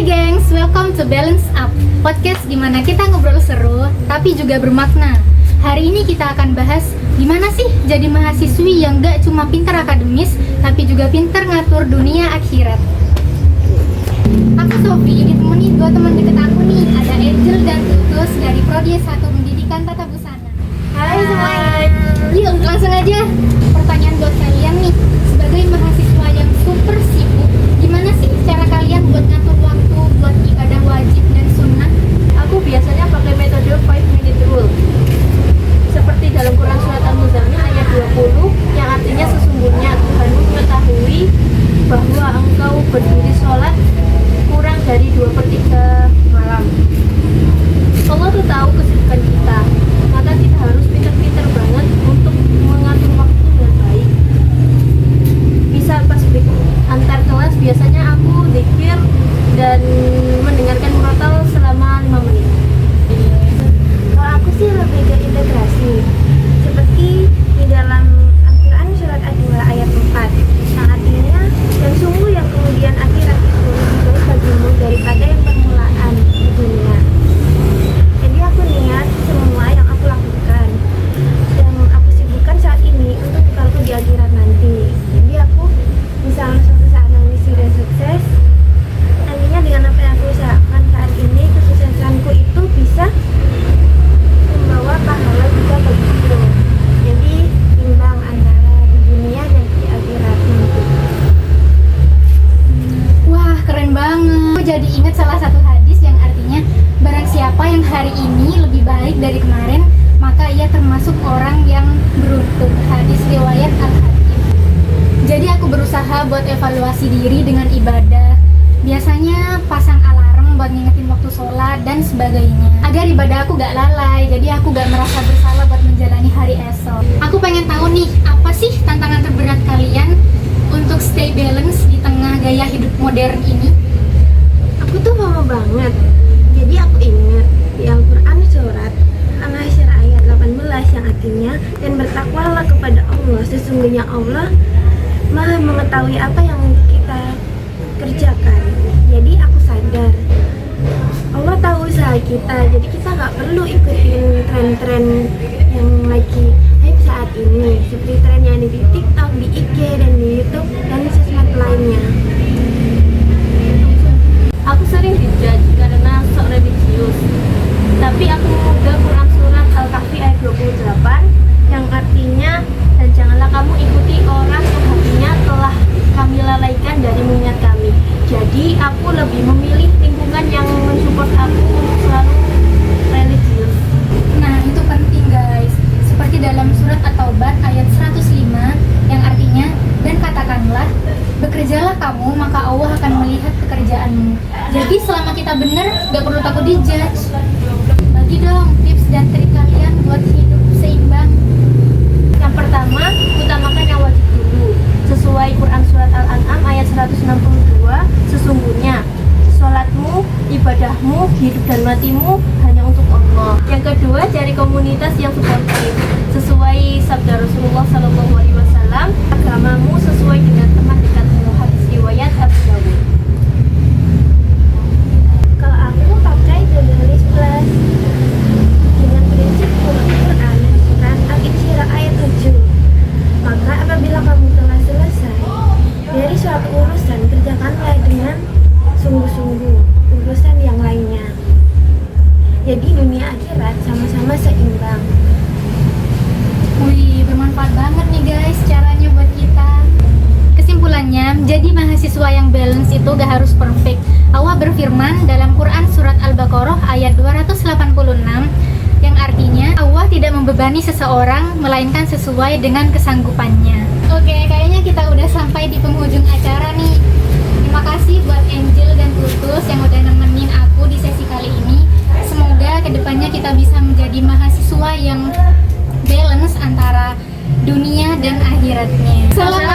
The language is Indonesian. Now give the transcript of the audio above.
Hai gengs, welcome to Balance Up, podcast di mana kita ngobrol seru tapi juga bermakna. Hari ini kita akan bahas gimana sih jadi mahasiswi yang gak cuma pintar akademis tapi juga pintar ngatur dunia akhirat. Aku Sofi, ditemani dua teman deket aku nih, ada Angel dan Tutus dari Prodi 1 Pendidikan Tata Busana. Hai semuanya. Yuk langsung aja. Pertanyaan buat kalian nih, sebagai mahasiswa yang super sibuk, gimana sih cara kalian buat ngatur waktu buat ibadah wajib dan sunnah? Aku biasanya pakai metode 5-minute rule. Seperti dalam Quran surat Al-Muzammil ayat 20 yang artinya sesungguhnya Tuhanmu mengetahui bahwa engkau berdiri sholat kurang dari 2/3 malam. Allah tuh tahu kesibukan kita, maka kita harus pintar-pintar banget untuk mengatur waktu dengan baik. Misal pas break antar kelas biasanya aku zikir dan mendengarkan murotal selama 5 menit. Kalau aku sih lebih ke integrasi, seperti di dalam Al-Quran surat Al-2 ayat 4 yang artinya yang sungguh yang kemudian akhirat itu lebih baik bagimu daripada yang permulaan di dunia. Jadi aku niat semua yang aku lakukan yang aku sibukkan saat ini untuk bekalku di akhirat nanti. Jadi aku misalnya suatu saat nanti sudah sukses, nantinya dengan apa yang aku usahakan saat ini, kesuksesanku itu bisa membawa pahala juga bagiku. Jadi imbang antara di dunia dan di akhirat nanti. Wah, keren banget. Aku jadi ingat salah satu hadis yang artinya barang siapa yang hari ini lebih baik dari kemarin, maka ia termasuk orang yang beruntung. Hadis riwayat Al-Hakim. Jadi aku berusaha buat evaluasi diri dengan ibadah. Biasanya pasang alarm buat ngingetin waktu sholat dan sebagainya, agar ibadah aku gak lalai, jadi aku gak merasa bersalah buat menjalani hari esok. Aku pengen tahu nih, apa sih tantangan terberat kalian untuk stay balance di tengah gaya hidup modern ini? Aku tuh lama banget. Jadi aku ingat di Al-Quran surat Al-Hasyr ayat 18 yang artinya dan bertakwalah kepada Allah, sesungguhnya Allah Maha mengetahui apa yang kita kerjakan. Jadi aku sadar Allah tahu usaha kita, jadi kita nggak perlu ikutin tren-tren yang lagi hype saat ini, seperti tren yang ada di TikTok, di IG, dan di YouTube, dan sosmed lainnya. Aku sering dijudge karena sok religius, tapi aku memegang Quran surat Al-Kahfi ayat 28 yang artinya dan janganlah kamu ikuti orang yang hatinya telah kami lalaikan dari minat kami. Jadi aku lebih memilih lingkungan yang mensupport aku untuk selalu religius. Nah, itu penting guys. Seperti dalam surat At-Taubah ayat 105 yang artinya, dan katakanlah, bekerjalah kamu maka Allah akan melihat pekerjaanmu. Jadi selama kita benar, gak perlu takut dijudge. Bagi dong tips dan trik kalian buat hidup seimbang. Yang pertama, utamakan yang wajib dulu. Sesuai Quran surat Al-An'am ayat 162, sesungguhnya sholatmu, ibadahmu, hidup dan matimu hanya untuk Allah. Yang kedua, cari komunitas yang suportif. Sesuai sabda Rasulullah SAW, agamamu sesuai dengan teman dekatmu. Hadis riwayat Abu Dawud. Kalau aku pakai to-do list plus dengan prinsip Quran surat Al-Insyirah ayat 7. Maka apabila kamu telah selesai dari suatu urusan, kerjakanlah dengan sungguh-sungguh urusan yang lainnya. Jadi dunia akhirat sama-sama seimbang. Wih, bermanfaat banget nih guys caranya buat kita. Kesimpulannya, jadi mahasiswa yang balance itu gak harus perfect. Allah berfirman dalam Quran surat Al-Baqarah ayat 286 yang artinya Allah tidak membebani seseorang melainkan sesuai dengan kesanggupannya. Oke, kayaknya kita udah sampai di penghujung acara nih. Terima kasih buat Angel dan Tutus yang udah nemenin aku di sesi kali ini. Semoga kedepannya kita bisa menjadi mahasiswa yang balance antara dunia dan akhiratnya. Selamat